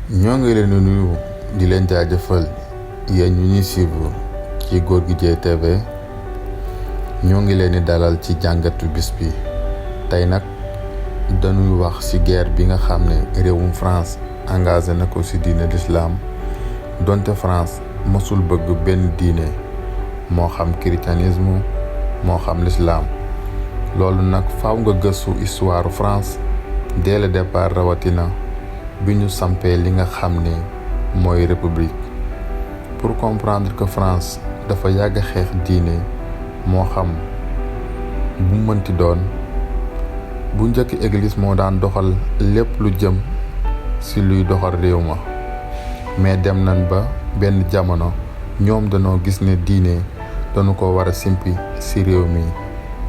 ñoo ngi leen di nuyu di leen jaajëfal yéen ñu ñuy suivre ci Gorgui Dieye TV ñoo ngi leen di dalal ci jàngatu bis bi tey nag dañuy wax ci guerre bi nga xam ne réewum France engagé na ko ci diine l'islam donte France mësul bëgg benn diine moo xam christianisme moo xam l'islam loolu nag faaw nga gëstu histoire France dès le départ rawatina bi ñu sampee li nga xam ne mooy république pour comprendre que France dafa yàgg xeex diine moo xam bu mënti doon bu njëkk église moo daan doxal lépp lu jëm ci luy doxal réew ma mais dem nañ ba benn jamono ñoom dañoo gis ne diine dañu ko war a simpi ci réew mi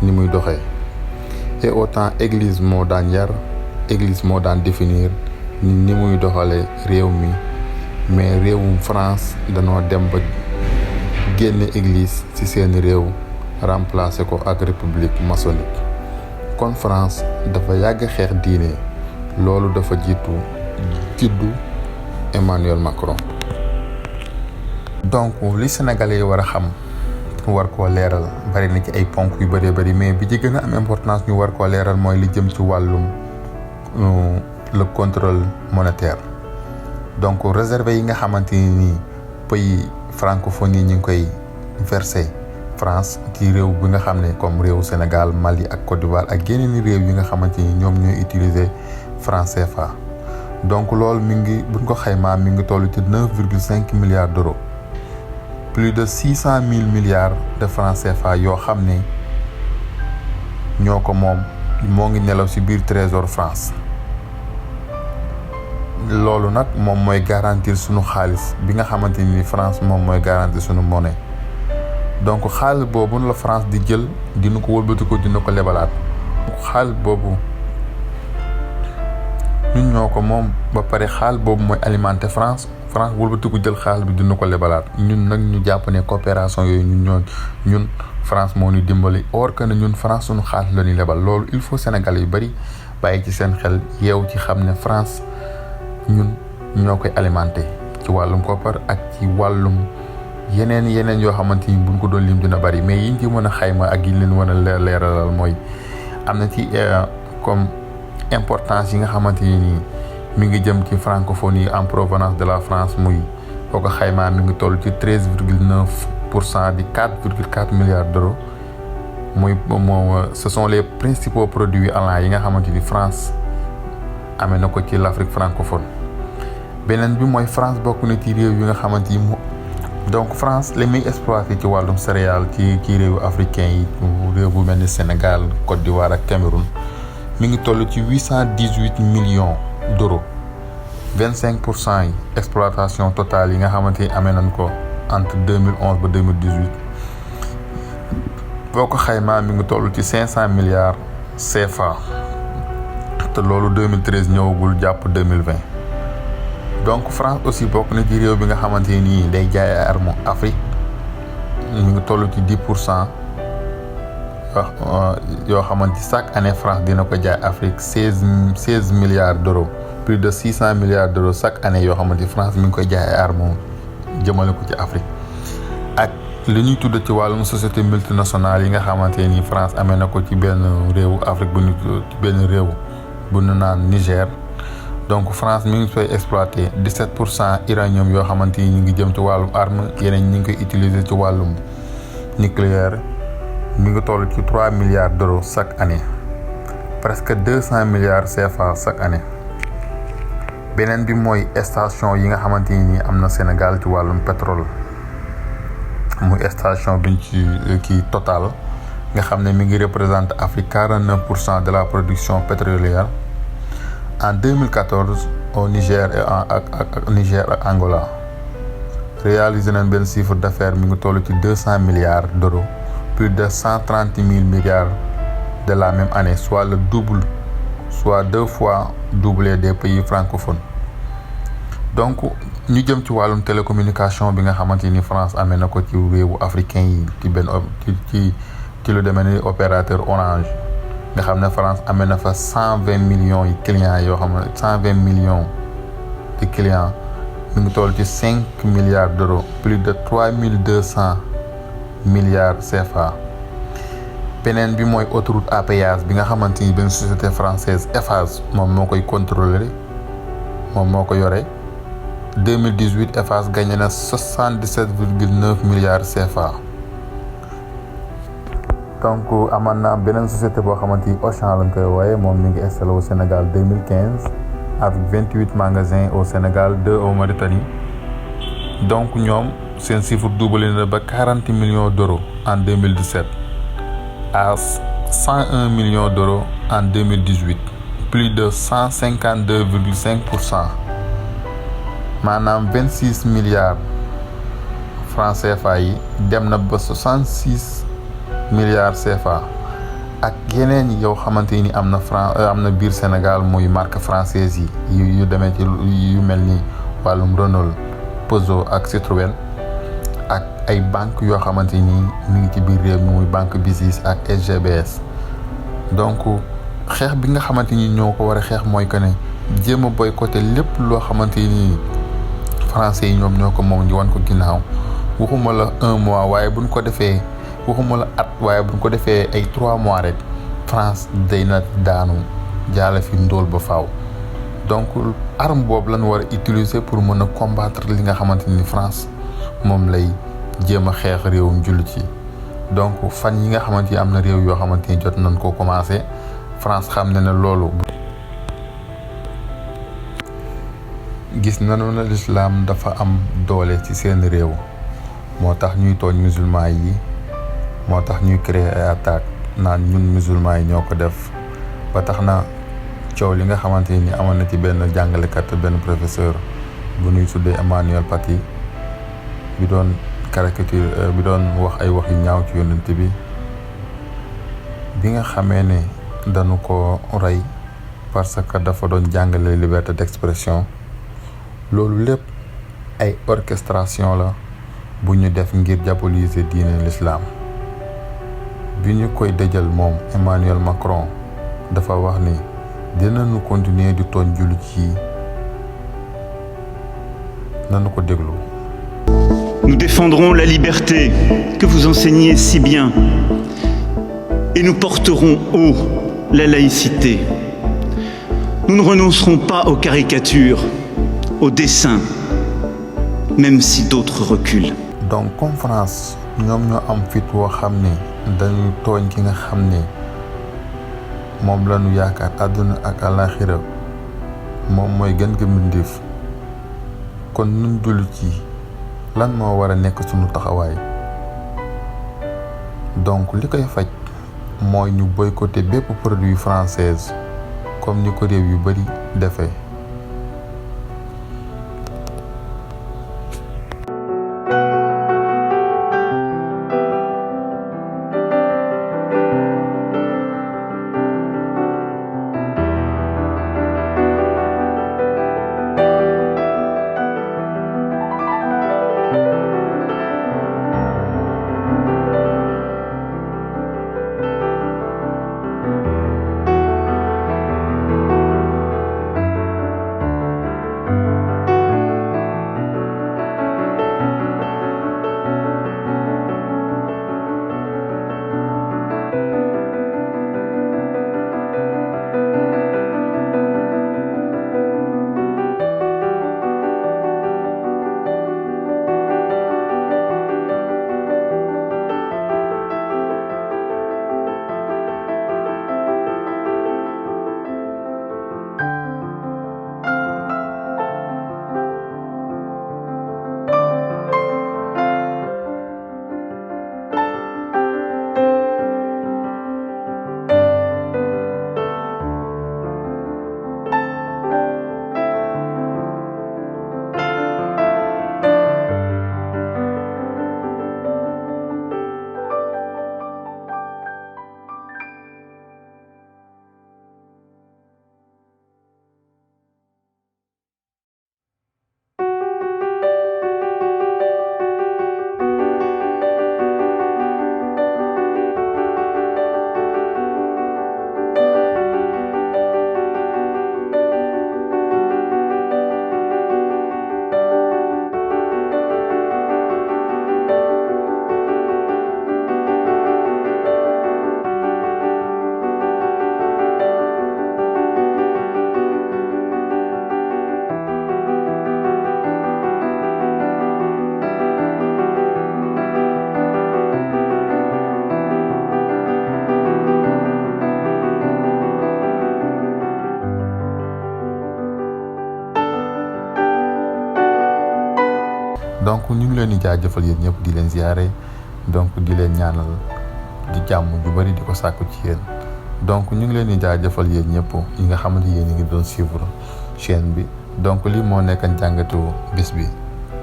ni muy doxee et autant église moo daan yar église moo daan définir ni muy doxale réew mi mais réewum France dañoo dem ba génne église ci seeni réew remplacer ko ak république maçonnique kon France dafa yàgg xeex diine loolu dafa jiitu juddu Emmanuel Macron. donc li Sénégalais yi war a xam war koo leeral bari na ci ay ponk yu bëree bëri mais bi ci gën a am importance ñu war koo leeral mooy li jëm ci wàllum le contrôle monétaire donc réserve yi nga xamante ni pays francophonie ñu ngi koy versé France ci réew bi nga xam ne comme réew Sénégal Mali ak Côte d'Ivoire ak yeneen réew yi nga xamante ni ñoom ñooy utiliser franc CFA donc loolu mi ngi buñ ko xaymaa mi ngi toll ci 9,5 milliards d'euros plus de 600 000 milliards de francs CFA yoo xam ne ñoo ko moom moo ngi nelaw ci biir trésor France loolu nag moom mooy garantir sunu xaalis bi nga xamante ni France moom mooy garantir sunu monnaie donc xaalis boobu la France di jël dina ko wëlbati ko dina ko lebalaat xaalis boobu ñun ñoo ko moom ba pare xaalis boobu mooy alimenter France wëlbati ko jël xaalis bi dina ko lebalaat ñun nag ñu jàpp ne coopération yooyu ñun France moo ñu dimbali or que ne ñun France sunu xaalis la ñuy lebal loolu il faut Sénégal yu bari bàyyi ci seen xel yeew ci xam ne France ñun ñoo koy alimenté ci wàllum koppar ak ci wàllum yeneen yoo xamante ni buñ ko doon lim dina bari mais yiñ ci mën a xayma ak yiñ leen mën a leeralal mooy am na ci comme importance yi nga xamante ni mi ngi jëm ci francophonie en provenance de la France muy boo ko xaymaa mi ngi toll ci 13,9% di 4,4 milliards d'euros muy moom ce sont les principaux produits allant yi nga xamante ni France amee na ko ci l'Afrique francophone beneen bi mooy France bokk na ci réew yi nga xamante ni donc France li muy exploité ci wàllum céréales ci réewu africain yi réew bu mel ni Sénégal Côte d'Ivoire ak Cameroun mi ngi toll ci 818 millions d'euros 25% yi exploitation totale yi nga xamante ni amee nañ ko entre 2011 ba 2018 boo ko xaymaa mi ngi toll ci 500 milliards CFA te loolu 2013 ñëwagul jàpp 2020 donc France aussi bokk na ci réew bi nga xamante ni day jaay ay armes Afrique mi ngi toll ci 10% yoo xamante chaque année France dina ko jaay Afrique 16 milliards d'euros plus de 600 milliards d'euros chaque année yoo xamante France mi ngi koy jaay ay armes jëmale ko ci Afrique ak li ñuy tudd ci wàllum société multinationale yi nga xamante ni France amee na ko ci benn réewu Afrique bu ñu ci benn réew bu ñu naan Niger donc France mi ngi koy exploité 17% uranium yoo xamante ni ñu ngi jëm ci wàllum arme yeneen ñi ngi koy utiliser ci wàllum nucléaire mi ngi toll ci 3 milliards d'euros chaque année presque 200 milliards CFA chaque année beneen bi mooy station yi nga xamante ni am na Sénégal ci wàllum pétrole muy station biñ ci kii Total nga xam ne mi ngi représente Afrique 49% de la production pétrolière en 2014 au Niger ak Niger ak Angola réalisé nañ benn chiffre d'affaires mi ngi toll ci 200 milliards d'euros plus de 130 000 milliards de la même année soit le double soit 2 fois doublé des pays francophones donc ñu jëm ci wàllum télécommunication bi nga xamante ni France amee na ko ci réewu africain yi ci benn ci lu demee ni opérateur Orange nga xam ne France amee na fa 120 millions yi clients yoo xam ne 120 millions de clients mi ngi toll ci 5 milliards d'euros, plus de 3200 milliards CFA. beneen bi mooy autoroute à péage bi nga xamante ni benn société française Eiffage moom moo koy contrôler, moom moo ko yore. 2018 Eiffage gagné na 77,9 milliards CFA. donc amoon na beneen société boo xamante ni Auchan lañ koy wooye, moom mi ngi installé au Sénégal 2015 avec 28 magasins au Sénégal, 2 au Mauritanie. donc ñoom seen chiffre doublé na ba 40 millions d'euros en 2017 à 101 millions d'euros en 2018, plus de 152,5%. maanaam 26 milliards francs CFA yi dem na ba 66 milliards CFA ak yeneen yow xamante ni am na biir Sénégal muy marque française yi yu demee ci yu mel ni wàllum Renault, Peugeot ak Citroën, ak ay banque yoo xamante ni mi ngi ci biir réew mi muy banque BICIS ak SGBS. donc xeex bi nga xamante ni ñoo ko war a xeex mooy que ne jéem a boycotter lépp loo xamante ni français yi ñoom ñoo ko moom ñu wan ko ginnaaw. waxuma la 1 mois waaye buñ ko defee, waxuma la at waaye buñ ko defee ay 3 mois rek France day na daanu jaale fi ndóol ba faaw. donc arme boobu lañ war a utiliser pour mën a combattre li nga xamante ni France moom lay jéem a xeex réewum jullit yi. donc fan yi nga xamante ni am na réew yoo xamante ni jot nañ koo commencé, France xam na ne loolu gis nañu ne l'islam dafa am doole ci seen réew, moo tax ñuy tooñ musulman yi, moo tax ñuy créer ay attaque naan ñun musulman yi ñoo ko def. ba tax na coow li nga xamante ni amoon na ci benn jàngalekat, benn professeur bu ñuy tuddee Emmanuel Paty, bi doon caricature, bi doon wax ay wax yu ñaaw ci yonent bi nga xamee ne dañu ko rey parce que dafa doon jàngale liberté d'expression. loolu lépp ay orchestration la bu ñu def ngir diaboliser diine l'islam. bi ñu koy dëjal moom Emmanuel Macron dafa wax ni dinañu continuer di tooñ jullit yi, nañu ko déglu. Nous défendrons la liberté que vous enseignez si bien et nous porterons haut la laïcité. Nous ne renoncerons pas aux caricatures, aux dessins, même si d'autres reculent. donc comme France ñoom ñoo am fit woo xam ne dañuy tooñ ki nga xam ne moom lañu yaakaar àdduna ak àllaaxira, moom mooy gën gi mbindéef. kon ñun jullit yi lan moo war a nekk sunu taxawaay? donc li koy faj mooy ñu boycotter bépp produit français comme ni ko réew yu bari defee. donc ñu ngi leen di jaajëfal yéen ñëpp di leen ziare donc di leen ñaanal di jàmm ju bari di ko sàkku ci yéen donc ñu ngi leen di jaajëfal yéen ñëpp ñi nga xamante yéen a ngi doon suivre chaîne bi donc lii moo nekk njàngatu bis bi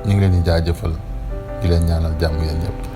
ñu ngi leen di jaajëfal di leen ñaanal jàmm yéen ñëpp.